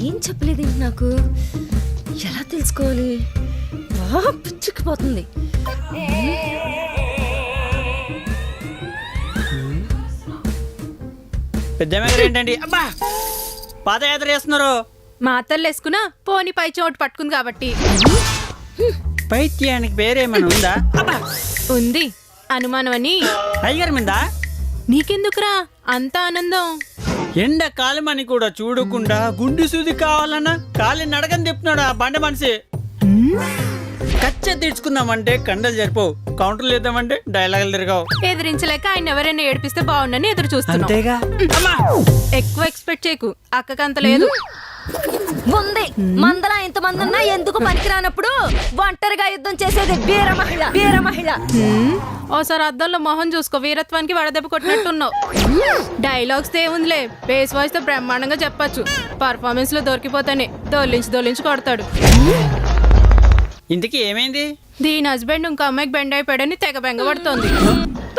ఏం చెప్పలేదు నాకు, ఎలా తెలుసుకోవాలి? పిచ్చుకుపోతుంది. పెద్దమ్మ ఏంటండి అబ్బా పాదయాత్ర చేస్తున్నారు? మా అత్తలు వేసుకున్నా పోని పై చోటు పట్టుకుంది కాబట్టి. పైత్యానికి పేరేమైనా ఉందా? ఉంది, అనుమానం అని. టైగర్ మిందా? నీకెందుకురా అంత ఆనందం? ఎండ కాలమని కూడా చూడకుండా గుండు సూది కావాలన్నా కాలి నడకని చెప్తున్నాడు ఆ బండ మనిషి. కచ్చ తీర్చుకుందామంటే కండలు జరిపోవు, కౌంటర్లు వేద్దామంటే డైలాగులు తిరగవు. ఎదిరించలేక ఆయన ఎవరైనా ఏడిపిస్తే బాగుండని ఎదురు చూస్తున్నా. ఎక్కువ ఎక్స్పెక్ట్ చేయకు, అక్కకంత లేదు. ఉంది మందల ఇంతమంది ఉన్నా ఎందుకు పనికిరానప్పుడు ఒంటరిగా యుద్ధం చేసేది వీర మహిళ. వీర మహిళ. ఓసారి అద్దంలో మొహం చూసుకో, వీరత్వానికి వడదెబ్బ కొట్టినట్టున్నావు. డైలాగ్స్ ఏముందిలే, బేస్ వాయిస్ తో బ్రహ్మాండంగా చెప్పచ్చు. పర్ఫార్మెన్స్ లో దొరికిపోతానే దొల్లించి కొడతాడు. ఇంతకీ ఏమైంది? దీని హస్బెండ్ ఇంకో అమ్మాయికి బెండ్ అయిపోయాడని తెగ బెంగపడుతోంది.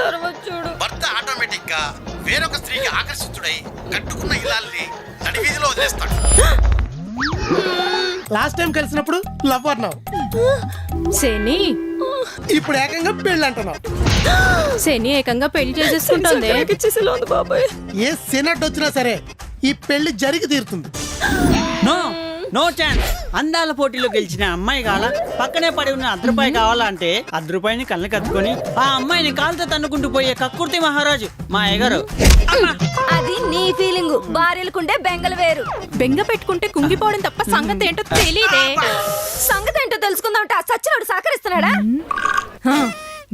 తర్వాత చూడు, భర్త ఆటోమేటిక్ గా వేరొక స్త్రీకి ఆకర్షితుడై కట్టుకున్న ఇల్లాల్ని నడివీధిలో వదిలేస్తాడు. లాస్ట్ టైం కలిసినప్పుడు లవ్ అన్నావు, శని ఇప్పుడు ఏకంగా పెళ్ళి అంటున్నావు. శని ఏకంగా పెళ్లి చేసేసుకుంటుంది. ఏ సెనట్ వచ్చినా సరే ఈ పెళ్లి జరిగి తీరుతుంది. No no chance. అందాల పోటీలో గెలిచిన అమ్మాయి కావాల, పక్కనే పడి ఉన్న రూపాయి కావాలా అంటే రూపాయిని కళ్ళకి కత్తుకొని ఆ అమ్మాయిని కాలుతో తన్నుకుంటూ పోయే కక్కుర్తి మహారాజు మా అయ్యగారు. అది నీ ఫీలింగ్, భార్యలకుండే బెంగలు వేరు. బెంగ పెట్టుకుంటే కుంగిపోవడం తప్ప సంగతి ఏంటో తెలీదే. సంగతి ఏంటో తెలుసుకుందాం అంటే ఆ సచ్చినోడు సహకరిస్తున్నాడా?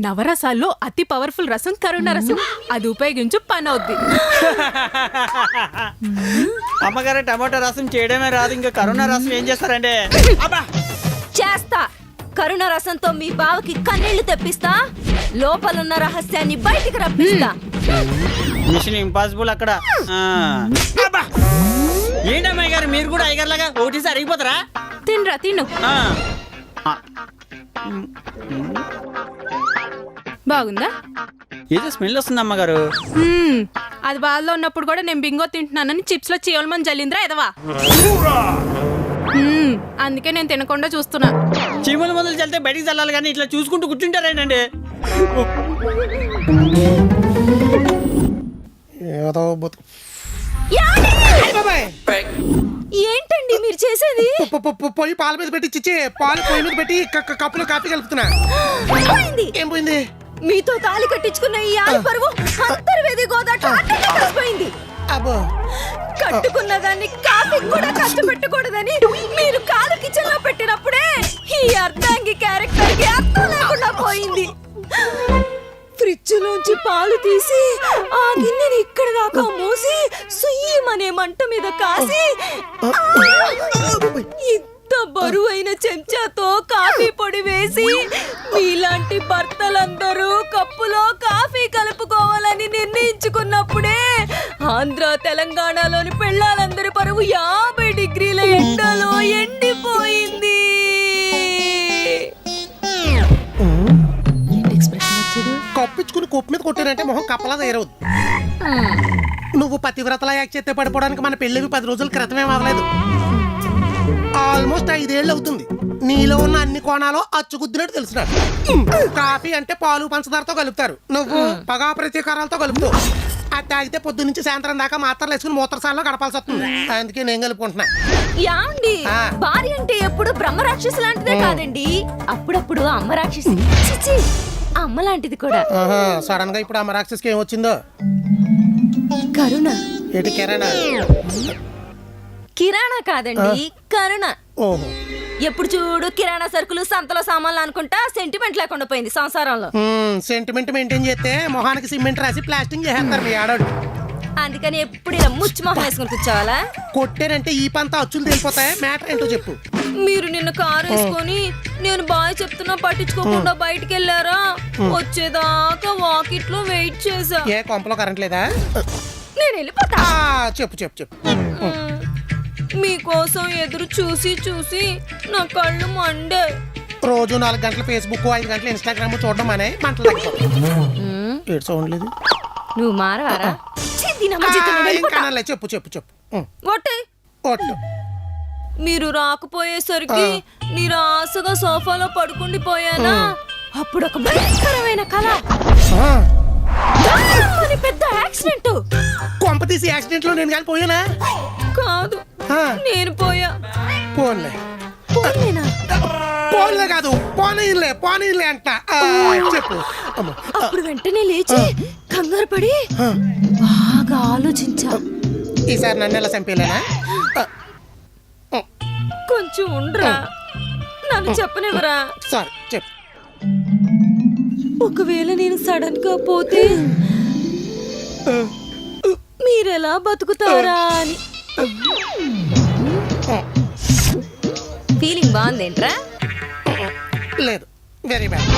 నవరసాల్లో అతి పవర్ఫుల్ రసం కరుణ రసం, అది ఉపయోగించు పని అవుద్ది. అమ్మగారు టమాటా రసం చేయడమే రాదు, ఇంకా కరోనా రసం ఏం చేస్తారంటే? చేస్తా. కరుణ రసంతో మీ బావకి కన్నీళ్లు తెప్పిస్తా, లోపలున్న రహస్యాన్ని బయటికి రప్పిస్తా. మిషన్ ఇంపాసిబుల్ అక్కడ. ఏంటమ్మాయి గారు మీరు కూడా అయ్యగారు లాగా ఒకటిసారి అరిగిపోతారా? తినరా తిను. బాగుందా? ఏదో స్మెల్ వస్తుంది అమ్మగారు. అది బాధలో ఉన్నప్పుడు కూడా నేను బింగో తింటున్నానని చిప్స్ లో చీవలమని జల్లిందిరా ఎదవా. అందుకే నేను తినకుండా చూస్తున్నా. చీమల మొదలు చల్లితే బయటికి చల్లాలి కానీ ఇట్లా చూసుకుంటూ కూర్చుంటారేనండి. ఏంటండి మీరు చేసేది? పొయ్యి పాల మీద పెట్టి చిచ్చే పాలు పొయ్యి మీద పెట్టి కప్పులో కాఫీ కలుపుతున్నా. ఏం పోయింది? మీతో తాళి కట్టించుకున్న ఈ ఆల్పరువు అంతర్వేది గోదాట్లో కలిసిపోయింది. అబ్బో, కట్టుకున్న దాన్ని కాఫీ కూడా కష్టపెట్టకూడదని మీరు కాలు కిచెన్ లో పెట్టినప్పుడే ఈ అర్ధాంగి క్యారెక్టర్ కి అర్థం లేకుండా పోయింది. ఫ్రిడ్జ్ లోంచి పాలు తీసి ఆ గిన్నెని ఇక్కడ దాకా మూసి సుయ్యమనే మంట మీద కాసి ఇంత బరువైన చెంచాతో కాఫీ పొడి వేసి మీలాంటి భర్తలందరూ కప్పులో కాఫీ కలుపుకోవాలని నిర్ణయించుకున్నప్పుడే ఆంధ్ర తెలంగాణలోని పెళ్ళాలందరి పరువు 50 డిగ్రీల ఎండలో ఎండిపోయింది. కప్పించుకుని కొప్పు మీద కొట్టానంటే మొహం కప్పలా తయారవుద్ది. నువ్వు పతివ్రతలా యాక్ట్ చేస్తే పడిపోవడానికి మన పెళ్ళివి 10 రోజుల క్రితమేం అవ్వలేదు. ఆల్మోస్ట్ 5 ఏళ్ళు అవుతుంది. నీలో ఉన్న అన్ని కోణాలు అచ్చుగుద్దినట్టు తెలుసున్నాడు. కాఫీ అంటే పాలు పంచదారతో కలుపుతారు, నువ్వు పగా ప్రతీకారాలతో కలుపుతావు. అది తాగితే పొద్దు నుంచి సాయంత్రం దాకా మాత్రలు వేసుకుని మూత్రశాలలో గడపాల్సి వస్తుంది. అందుకే నేను కలుపుకుంటున్నా. యాండి భార్య అంటే ఎప్పుడు బ్రహ్మరాక్షసి లాంటిదే కాదండి, అప్పుడప్పుడు అమ్మ రాక్షసి. అమ్మ లాంటిది కూడా. సడన్ గా ఇప్పుడు అమ్మ రాక్షసికి ఏమొచ్చిందో? కరుణ. ఏంటి కిరాణా? కిరాణా కాదండి, కరుణ. ఓహో. ఎప్పుడు చూడు కిరాణా సరుకులు సంతలో సామాన్లు అనుకుంటా సెంటిమెంట్ లేకుండా పోయింది సంసారంలో. సెంటిమెంట్ మెయింటైన్ చేస్తే మొహానికి సిమెంట్ రాసి ప్లాస్టింగ్ చేస్తారు మీ ఆడోడు. అందుకని ఎప్పుడు ఇలా ముచ్చి మొహం వేసుకుని కూర్చోవాలా? కొట్టారంటే ఈ పంత అచ్చులు తెలిపోతాయి. మ్యాటర్ ఏంటో చెప్పు. మీరు నిన్న కారు వేసుకొని నేను బాయ్ చెప్తున్నా పట్టించుకోకుండా బయటికి వెళ్ళారా? వచ్చేదాకా వాకిట్లో వెయిట్ చేసా. ఏ కొంపలో కరెంట్ లేదా? నేను వెళ్ళిపోతా. చెప్పు చెప్పు చెప్పు. మీకోసం ఎదురు చూసి చూసి నా కళ్ళు మండే. రోజు 4 గంటల ఫేస్బుక్, 5 గంటల ఇన్స్టాగ్రామ్ చూడడం అనే మంటలు ఏడు సౌండ్ లేదు. నువ్వు మారవారా? చెప్పు చెప్పు చెప్పు. ఒట్టు. ఒట్టు. మీరు రాకపోయేసరికి నిరాశగా సోఫాలో పడుకుండిపోయానా అప్పుడు ఒక భయంకరమైన కళ ఆ, అని పెద్ద యాక్సిడెంట్ కొంప తీసి యాక్సిడెంట్ లో నేను కానీ పోయానా? కాదు ఆ, నేను పోయా పోన్లే పోలేనా పోన్లే కాదు పోనీలే అంట. ఆ, చెప్పు. అమ్మ. అప్పుడు వెంటనే లేచి కంగారు పడి బాగా ఆలోచించా ఈసారి నన్ను ఎలా చంపేలేనా? కొంచెం ఉండరా నన్ను చెప్పనివ్వరా సారీ చెప్పు. ఒకవేళ నేను సడన్ గా పోతే మీరెలా బతుకుతారా అని ఫీలింగ్ బాగుందేంట్రా లేదు, వెరీ బ్యాడ్.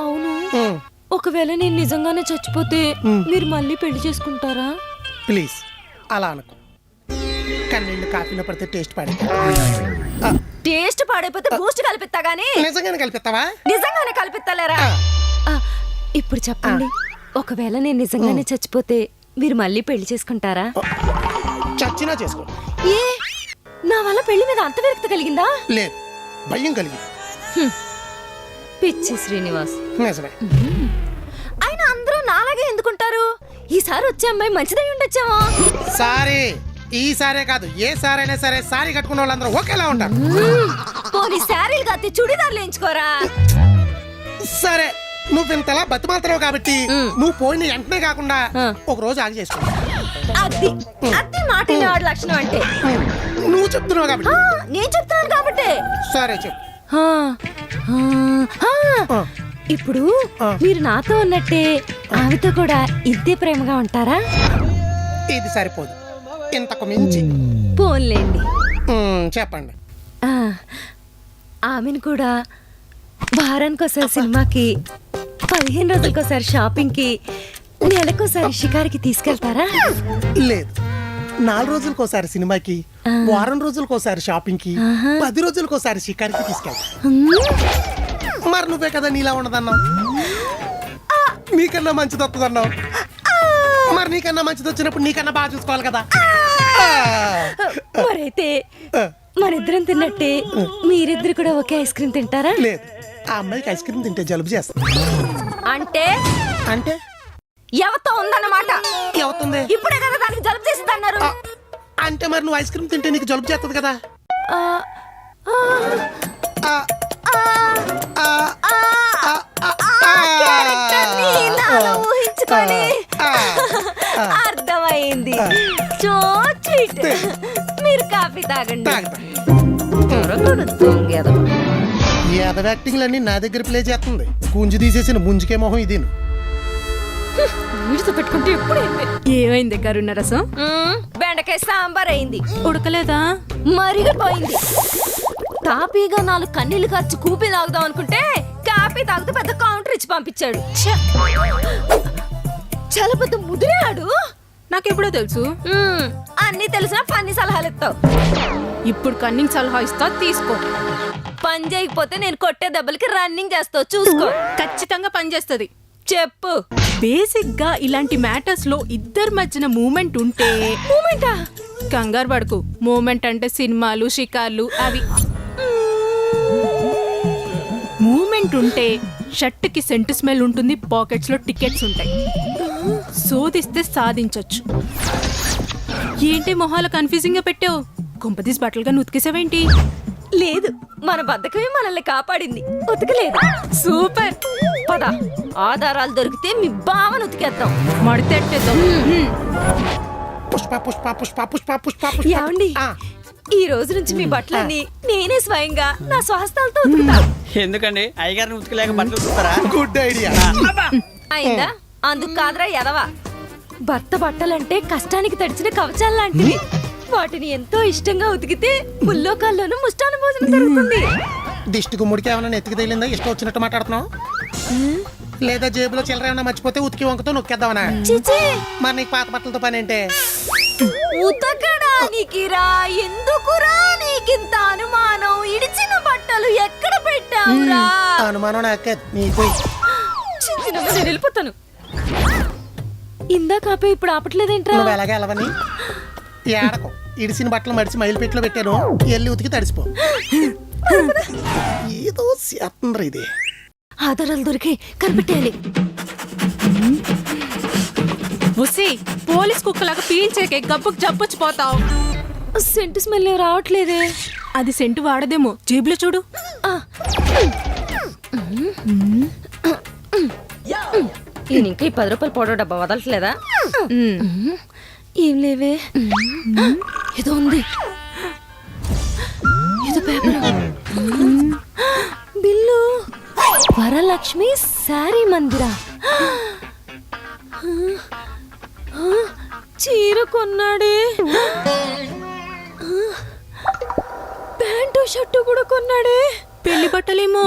అవును ఒకవేళ నేను నిజంగానే చచ్చిపోతే మీరు మళ్ళీ పెళ్లి చేసుకుంటారా ప్లీజ్ అలా అనుకో. కన్నీళ్ళు కాఫీలో పడితే టేస్ట్ పాడే. టేస్ట్ పాడైపోతే బూస్ట్ కలిపిస్తా గానీ నిజంగానే కలిపిస్తావా? నిజంగానే కలిపిస్తలేరా ఇప్పుడు చెప్పండి ఒకవేళ నేను నిజంగానే చచ్చిపోతే మీరు మళ్ళీ పెళ్లి చేసుకుంటారా చచ్చినా చేసుకో. ఏ నా వల్ల పెళ్లి మీద అంత విరక్తి కలిగిందా లేదు, భయం కలిగి. పిచ్చి శ్రీనివాస్ నిజమే. అయినా అందరూ నాలాగే ఎందుకుంటారు ఈసారి వచ్చే అమ్మాయి మంచిదై ఉండొచ్చేమో సారీ, ఈసారే కాదు ఏ సారైనా సరే సారీ కట్టుకున్న వాళ్ళందరూ ఒకేలా ఉంటారు. పోనీ శారీలు కత్తి చుడిదార్లు వేయించుకోరా సరే, నువ్వు ఇంతలా బతిమాలుతున్నావు కాబట్టి నువ్వు పోయిన వెంటనే కాకుండా ఒక రోజు ఆగి చేసుకో. అద్ది అద్ది మాట వినేవాడి లక్షణం అంటే నువ్వు చెప్తున్నావు కాబట్టి. నేను చెప్తున్నాను కాబట్టి సరే చెప్పు. ఇప్పుడు మీరు నాతో ఉన్నట్టే ఆమెతో కూడా ఇంతే ప్రేమగా ఉంటారా ఇది సరిపోదు, ఇంతకు మించి. పోన్లేండి చెప్పండి. ఆమెను కూడా వారానికి ఒకసారి సినిమాకి 15 రోజులకోసారి షాపింగ్ కి నెలకోసారి షికారికి తీసుకెళ్తారా లేదు, 4 రోజులకోసారి సినిమాకి, వారం రోజులకోసారి షాపింగ్ కి, 10 రోజులకోసారి షికారికి తీసుకెళ్తా. మరి నువ్వే కదా నీలా ఉండదన్నావు, నీకన్నా మంచిది వస్తుందన్నావు. మరి నీకన్నా మంచిది వచ్చినప్పుడు నీకన్నా బాగా చూసుకోవాలి కదా. మరైతే మరిద్దరం తిన్నట్టే మీరిద్దరు కూడా ఒకే ఐస్ క్రీమ్ తింటారా లేదు, ఆ అమ్మాయికి ఐస్ క్రీమ్ తింటే జలుబు చేస్తా. అంటే అంటే ఎవతో ఉందన్నమాట అవుతుంది. ఇప్పుడే కదా దానికి జలుబు చేసింది అన్నారు అంటే మరి నువ్వు ఐస్ క్రీమ్ తింటే నీకు జలుబు చేస్తుంది కదా. ఆ, ఊహించుకొని అర్థమైంది. So sweet. మీరు కాఫీ తాగండి. తాగుతా. దొంగేదో. ఈ అదవ యాక్టింగ్లన్నీ నా దగ్గర ప్లే చేస్తుంది. గుంజు తీసేసిన ముంజుకే మొహం ఇది. వీడితో పెట్టుకుంటే ఎప్పుడు ఏమైంది కరుణ రసం బెండకాయ సాంబార్ అయింది. ఉడకలేదా మరిగిపోయింది. తాపీగా 4 కన్నీళ్లు ఖర్చు కూపి తాగుదాం అనుకుంటే కాఫీ తాగుతూ పెద్ద కౌంటర్ ఇచ్చి పంపించాడు. చాలా పెద్ద ముదిరాడు. నాకెప్పుడో తెలుసు. అన్ని తెలిసినా పన్ని సలహాలు ఇస్తావు. ఇప్పుడు కన్నింగ్ సలహా ఇస్తా తీసుకో. పని చేయకపోతే నేను కొట్టే దెబ్బలకి రన్నింగ్ చేస్తావు చూసుకో. ఖచ్చితంగా పనిచేస్తుంది. చెప్పు. బేసిక్ గా ఇలాంటి మ్యాటర్స్ లో ఇద్దరి మధ్యన మూమెంట్ ఉంటే మూమెంటా? కంగారు పడకు. మూమెంట్ అంటే సినిమాలు షికార్లు అవి. మూమెంట్ ఉంటే షర్ట్ కి సెంట్ స్మెల్ ఉంటుంది, పాకెట్స్ లో టికెట్స్ ఉంటాయి. శోధిస్తే సాధించొచ్చు. ఏంటి మొహాల కన్ఫ్యూజింగ్ గా పెట్టావు? కొంపదీసి బట్టలుగా ఉతికేసావేంటి? లేదు, మన బద్ధకమే మనల్ని కాపాడింది. ఉతకలేదు. సూపర్. పద, ఆధారాలు దొరికితే మీ బావను ఉతికేద్దాం. మడితెట్టేద్దాం. పుష్ప పుష్ప పుష్ప పుష్ప పుష్ప పుష్ప. ఏమండి, ఆ, ఈ రోజు నుంచి మీ బట్టలన్నీ నేనే స్వయంగా నా స్వహస్తాలతో ఉతుకుతా. ఎందుకండి అయ్యగారిని ఉతకలేక బట్టలు ఉతుకుతారా? Good idea. అయిందా? అందుకు కాదురా ఎదవా. భర్త బట్టలంటే కష్టానికి తడిచిన కవచాలు లాంటివి. వాటిని ఎంతో ఇష్టంగా ఉతికితే ముల్లోకాల్లోనూ ముష్టాన భోజనం జరుగుతుంది. దిష్టి గుమ్ముడికి ఏమైనా ఎత్తికి తగిలిందా? ఇష్టం వచ్చినట్టు మాట్లాడుతున్నావు? లేదా జేబులో చిల్లర ఏమైనా మర్చిపోతే ఉతికి వంకతో నొక్కేద్దామనా? చిచి, మరి నీకు పాత బట్టలతో పని ఏంటే? ఉతకడానికిరా. ఎందుకురా నీకింత అనుమానం? ఇడిచిన బట్టలు ఎక్కడ పెట్టావురా? అనుమానం నాకే. నీకు చిన్నమ్మ, నేను వెళ్ళిపోతాను. ఇందాక ఆపే ఇప్పుడు ఆపట్లేదేంట్రా? నువ్వు ఎలాగే వెళ్ళవని ఏడకు ఇడిసిన బట్టలు మడిచి మైలు పెట్టులో పెట్టాను ఎల్లి ఉతికి తడిసిపో. ఏదో చేస్తుండ్రు ఇది. ఆధారాలు దొరికి కనిపెట్టేయాలి. ఉసి పోలీస్ కుక్కలాగా పీల్చేకే గబ్బుకు జబ్బొచ్చిపోతావు. Scent smell రావట్లేదే. అది సెంటు వాడదేమో, జేబులో చూడు. ఈయన ఇంకా ఈ 10 రూపాయల పౌడర్ డబ్బా వదలట్లేదా? ఏం లేవే. ఏదో ఉంది, ఏదో పేపర్. బిల్లు. వరలక్ష్మి శారీ మందిరా. చీర కొన్నాడే, ప్యాంటు షర్టు కూడా కొన్నాడే. పెళ్లి బట్టలేమో.